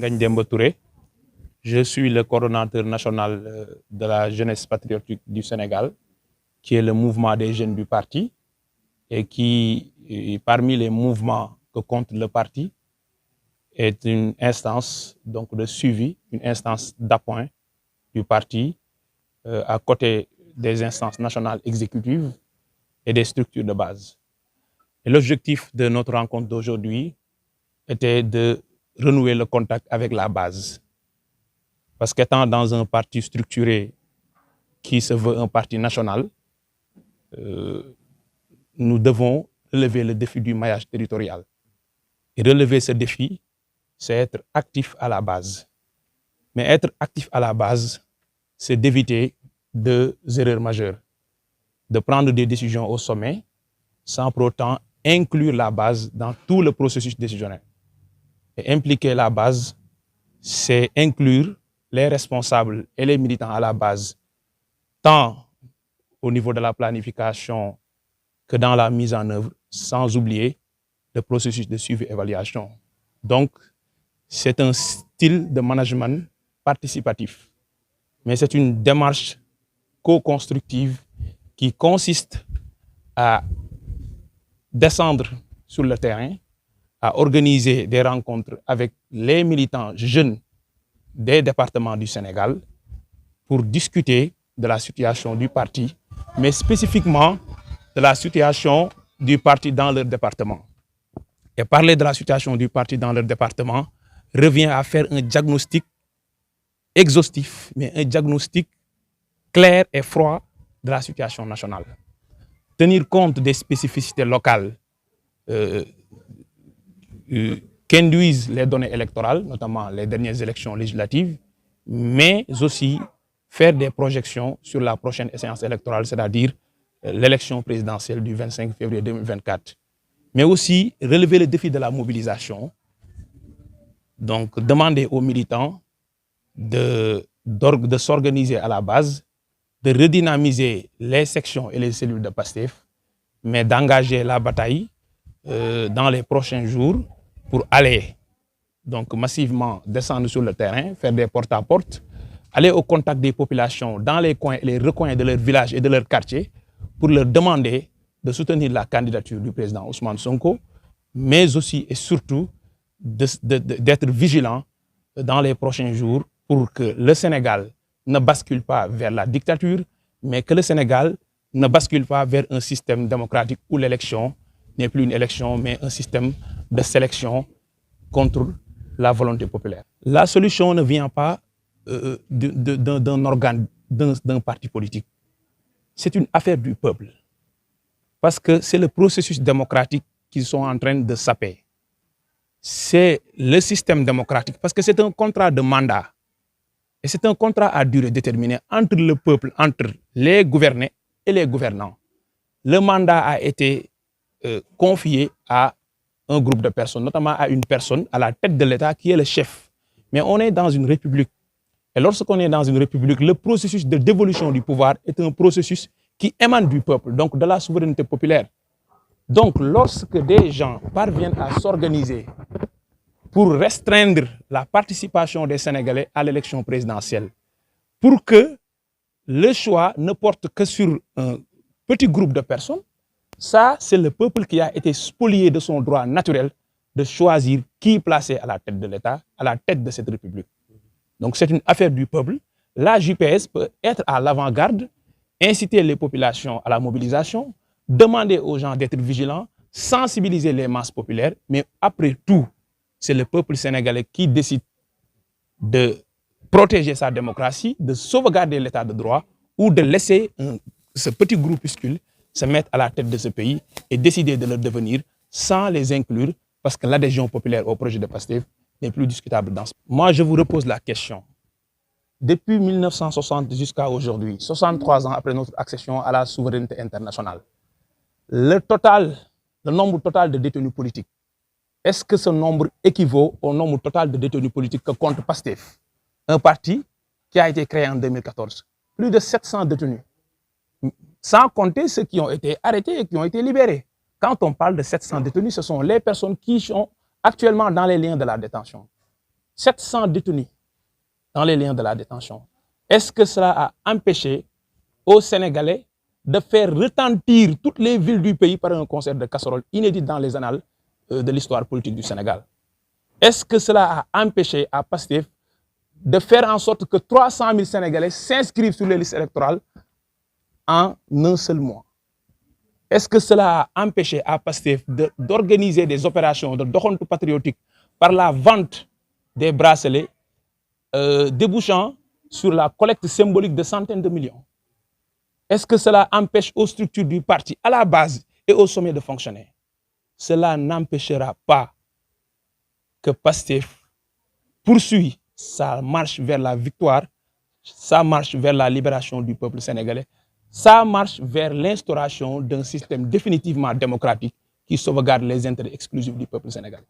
Ngagne Demba Touré. Je suis le coordonnateur national de la jeunesse patriotique du Sénégal, qui est le mouvement des jeunes du parti et qui, parmi les mouvements que compte le parti, est une instance donc, de suivi, une instance d'appoint du parti à côté des instances nationales exécutives et des structures de base. Et l'objectif de notre rencontre d'aujourd'hui était de renouer le contact avec la base. Parce qu'étant dans un parti structuré qui se veut un parti national, nous devons relever le défi du maillage territorial. Et relever ce défi, c'est être actif à la base. Mais être actif à la base, c'est d'éviter deux erreurs majeures. De prendre des décisions au sommet sans pour autant inclure la base dans tout le processus décisionnel. Et impliquer la base, c'est inclure les responsables et les militants à la base, tant au niveau de la planification que dans la mise en œuvre, sans oublier le processus de suivi-évaluation. Donc, c'est un style de management participatif, mais c'est une démarche co-constructive qui consiste à descendre sur le terrain, à organiser des rencontres avec les militants jeunes des départements du Sénégal pour discuter de la situation du parti, mais spécifiquement de la situation du parti dans leur département. Et parler de la situation du parti dans leur département revient à faire un diagnostic exhaustif, mais un diagnostic clair et froid de la situation nationale. Tenir compte des spécificités locales qu'induisent les données électorales, notamment les dernières élections législatives, mais aussi faire des projections sur la prochaine échéance électorale, c'est-à-dire l'élection présidentielle du 25 février 2024. Mais aussi relever le défi de la mobilisation, donc demander aux militants de s'organiser à la base, de redynamiser les sections et les cellules de PASTEF, mais d'engager la bataille dans les prochains jours pour aller donc massivement descendre sur le terrain, faire des porte-à-porte, aller au contact des populations dans les coins et les recoins de leur village et de leur quartier pour leur demander de soutenir la candidature du président Ousmane Sonko, mais aussi et surtout d'être vigilant dans les prochains jours pour que le Sénégal ne bascule pas vers la dictature, mais que le Sénégal ne bascule pas vers un système démocratique où l'élection n'est plus une élection, mais un système de sélection contre la volonté populaire. La solution ne vient pas d'un organe, d'un parti politique. C'est une affaire du peuple. Parce que c'est le processus démocratique qu'ils sont en train de saper. C'est le système démocratique, parce que c'est un contrat de mandat. Et c'est un contrat à durée déterminée entre le peuple, entre les gouvernés et les gouvernants. Le mandat a été confié à un groupe de personnes, notamment à une personne à la tête de l'État qui est le chef. Mais on est dans une république. Et lorsqu'on est dans une république, le processus de dévolution du pouvoir est un processus qui émane du peuple, donc de la souveraineté populaire. Donc, lorsque des gens parviennent à s'organiser pour restreindre la participation des Sénégalais à l'élection présidentielle, pour que le choix ne porte que sur un petit groupe de personnes, ça, c'est le peuple qui a été spolié de son droit naturel de choisir qui placer à la tête de l'État, à la tête de cette république. Donc, c'est une affaire du peuple. La JPS peut être à l'avant-garde, inciter les populations à la mobilisation, demander aux gens d'être vigilants, sensibiliser les masses populaires, mais après tout, c'est le peuple sénégalais qui décide de protéger sa démocratie, de sauvegarder l'état de droit ou de laisser ce petit groupuscule se mettre à la tête de ce pays et décider de leur devenir sans les inclure, parce que l'adhésion populaire au projet de PASTEF n'est plus discutable dans ce pays. Moi, je vous repose la question. Depuis 1960 jusqu'à aujourd'hui, 63 ans après notre accession à la souveraineté internationale, le nombre total de détenus politiques, est-ce que ce nombre équivaut au nombre total de détenus politiques que compte PASTEF, un parti qui a été créé en 2014? Plus de 700 détenus, sans compter ceux qui ont été arrêtés et qui ont été libérés. Quand on parle de 700 détenus, ce sont les personnes qui sont actuellement dans les liens de la détention. 700 détenus dans les liens de la détention. Est-ce que cela a empêché aux Sénégalais de faire retentir toutes les villes du pays par un concert de casseroles inédit dans les annales de l'histoire politique du Sénégal? Est-ce que cela a empêché à Pastef de faire en sorte que 300 000 Sénégalais s'inscrivent sur les listes électorales en un seul mois? Est-ce que cela a empêché à Pastef d'organiser des opérations de doxantu patriotique par la vente des bracelets débouchant sur la collecte symbolique de centaines de millions? Est-ce que cela empêche aux structures du parti, à la base et au sommet de fonctionner? Cela n'empêchera pas que Pastef poursuit sa marche vers la victoire, sa marche vers la libération du peuple sénégalais, sa marche vers l'instauration d'un système définitivement démocratique qui sauvegarde les intérêts exclusifs du peuple sénégalais.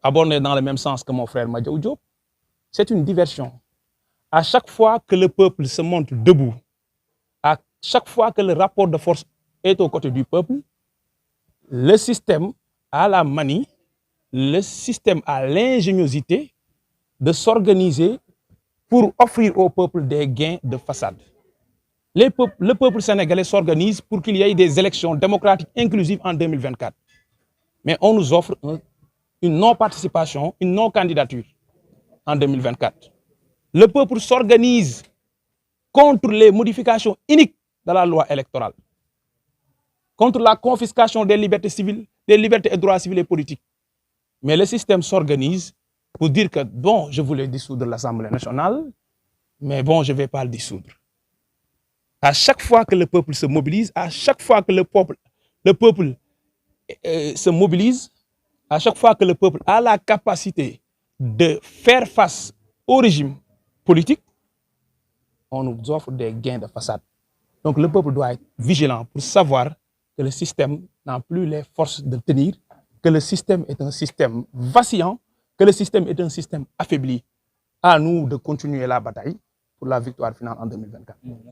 Abordé dans le même sens que mon frère Madiaw Diop, c'est une diversion. À chaque fois que le peuple se montre debout, à chaque fois que le rapport de force est aux côtés du peuple, le système a la manie, le système a l'ingéniosité de s'organiser pour offrir au peuple des gains de façade. Le peuple sénégalais s'organise pour qu'il y ait des élections démocratiques inclusives en 2024. Mais on nous offre une non-participation, une non-candidature en 2024. Le peuple s'organise contre les modifications iniques de la loi électorale, contre la confiscation des libertés civiles, des libertés et droits civils et politiques. Mais le système s'organise pour dire que, bon, je voulais dissoudre l'Assemblée nationale, mais bon, je ne vais pas le dissoudre. À chaque fois que le peuple se mobilise, à chaque fois que le peuple se mobilise, à chaque fois que le peuple a la capacité de faire face au régime politique, on nous offre des gains de façade. Donc le peuple doit être vigilant pour savoir que le système n'a plus les forces de tenir, que le système est un système vacillant, que le système est un système affaibli. À nous de continuer la bataille pour la victoire finale en 2024.